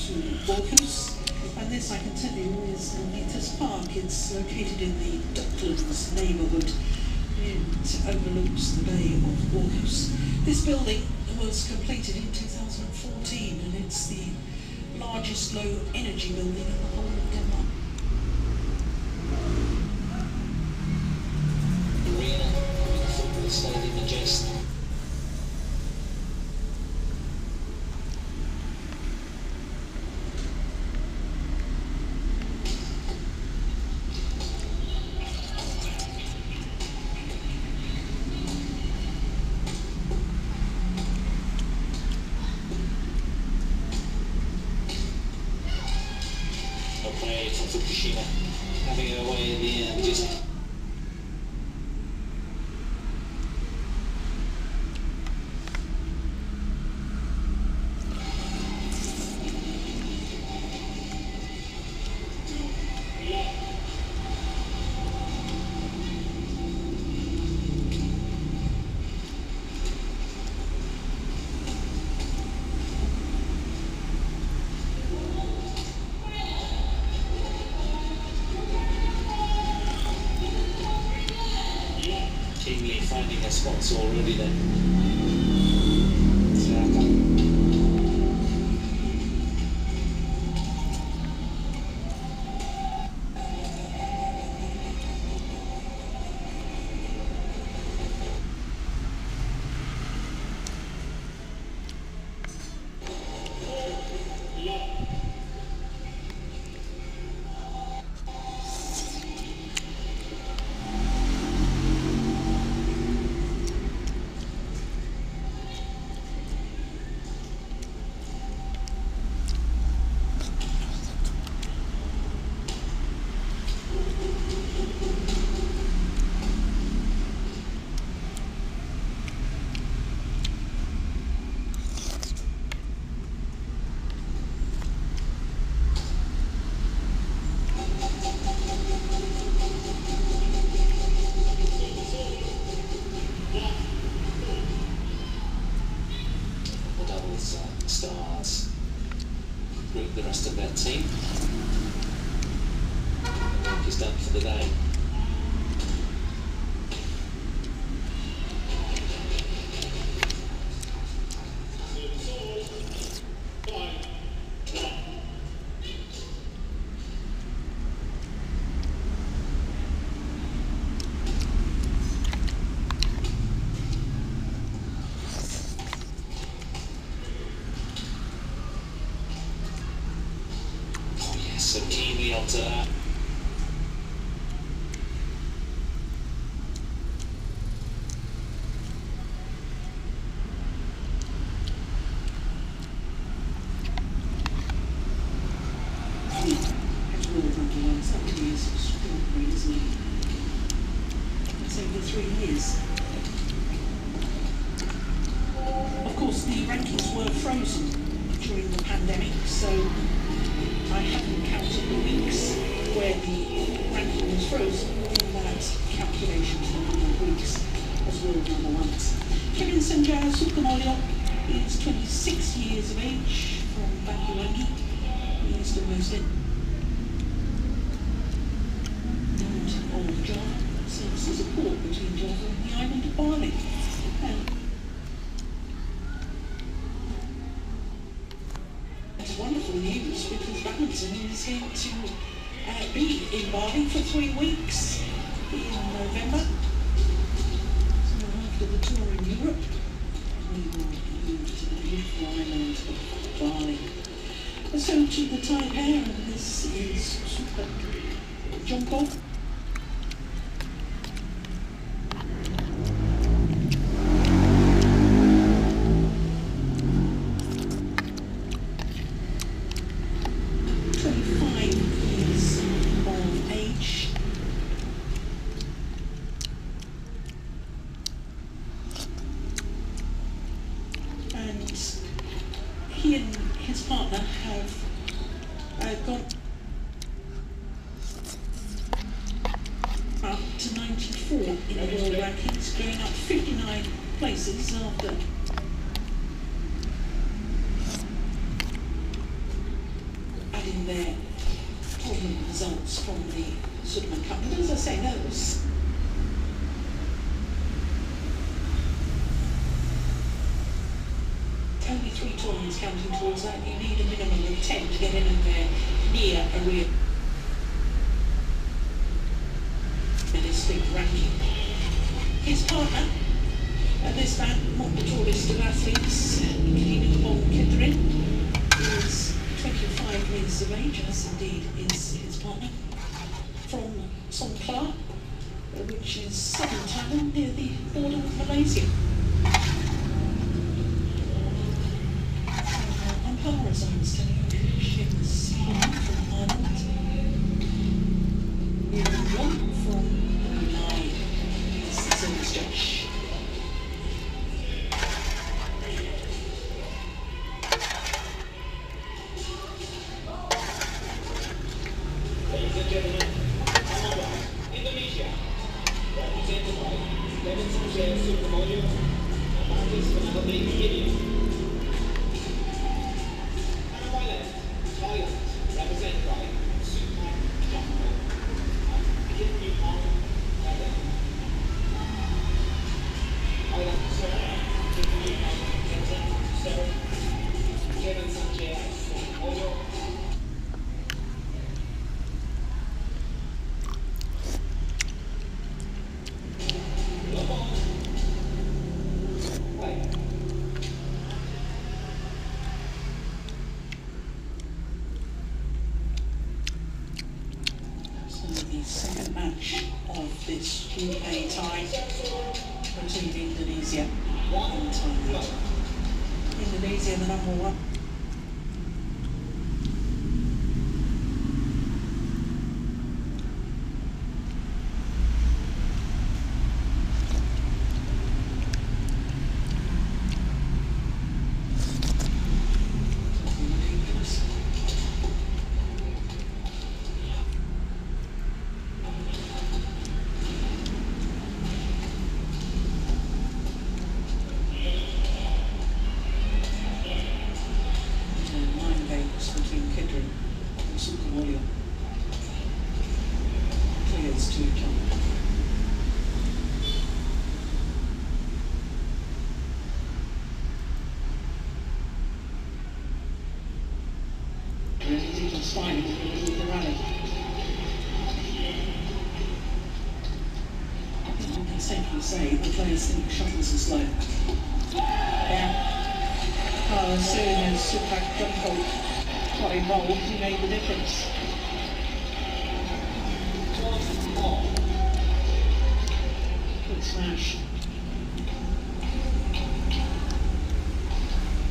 to Aarhus. And this, I can tell you, is Nitas Park. It's located in the Docklands neighbourhood. It overlooks the Bay of Aarhus. This building was completed in 2014, and it's the largest low-energy building in the whole of Denmark. Arena, the football stadium, the Jest. Okay, from Fukushima, having her way in the Just. Keenly finding her spots already then. Stars group the rest of their team. Work is done for the day. So keenly onto that. Is extraordinary, isn't it? It's over 3 years. Of course, the rankings were frozen during the pandemic, so I haven't counted the weeks where the ranking was frozen in that calculation for the number of weeks as world number ones. Kevin Sanjaya Sukamuljo is 26 years of age from Banyuwangi, East of Muslim. And of Java, serves as a port between Java and the island of Bali. And it's wonderful news because Badminton is going to be in Bali for 3 weeks in November. So after the tour in Europe, we will move to the beautiful island of Bali. So to the Thai pair, and this is Super Jongko. He and his partner have gone up to 94 in the world rankings, going up 59 places after from the Suleiman Cup. But as I say, those only 3 tournaments counting towards that. You need a minimum of 10 to get in there near a realistic ranking. His partner at this man, not the tallest of athletes, Nikita Kidrin, is 25 years of age, as indeed is his partner, from Songkhla, which is southern Thailand near the border with Malaysia. Umpire, as I was telling you, Shims from Ireland, Neil Long from Brunei is the service judge. Ladies and gentlemen, Indonesia, represented by Devin Sanchez Sukamuljo and Marcus Fernando Gideon. And on my left, Thailand, represented by Supak Jokpo and Kim Yukon Thailand. Thailand to serve, Kim Yukon Thailand to serve, Devin Sanchez Sukamuljo. The second match of this Group A tie between Indonesia and Thailand. Indonesia, the number 1. Between Kidrin and Sukamuljo. Clears to each other. Ready to just find in the middle of the rally. I think we can safely say the players think shuttles are slow. Yeah. As soon as Supak Jokpo got involved, he made the difference. Good smash.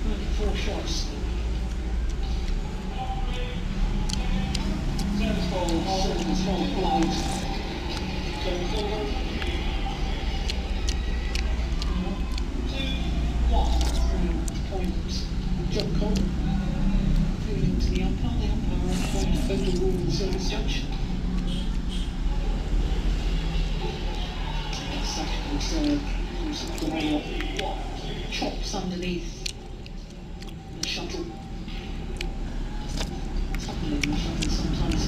94 shots. Service ball, service ball applied. Service over. 2-1. 3 points. Jokpo. To the umpire is going to overrule the service judge. Second serve, the way up, chops underneath the shuttle. Tumbling the shuttle sometimes.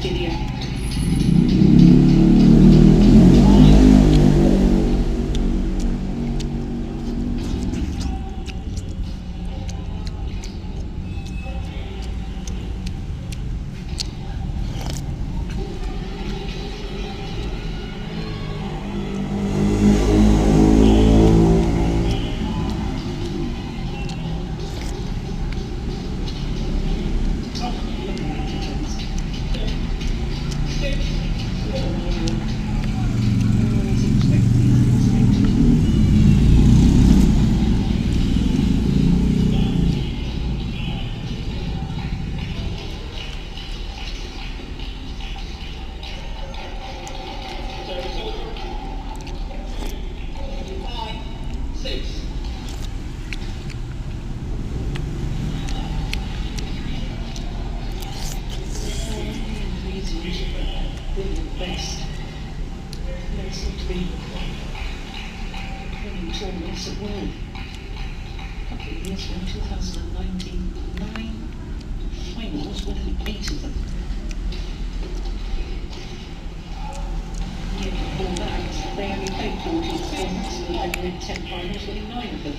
Didier. Brilliant best. They seem to be winning tournaments at World. A couple of years ago, 2019, 9 finals, winning 8 of them. The year before that, they only played 14 tournaments, and they were in 10 finals, winning 9 of them.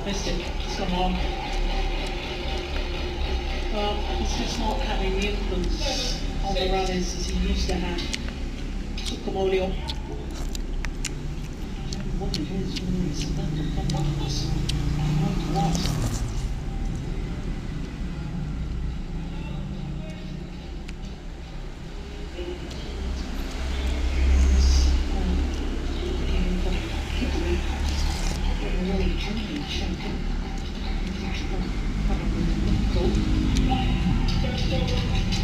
Missed it. Come on. Well, he's just not having the influence on the runners as he used to have. Sukamolio. I don't know what it is, really. It's a mental complex. What? Champion.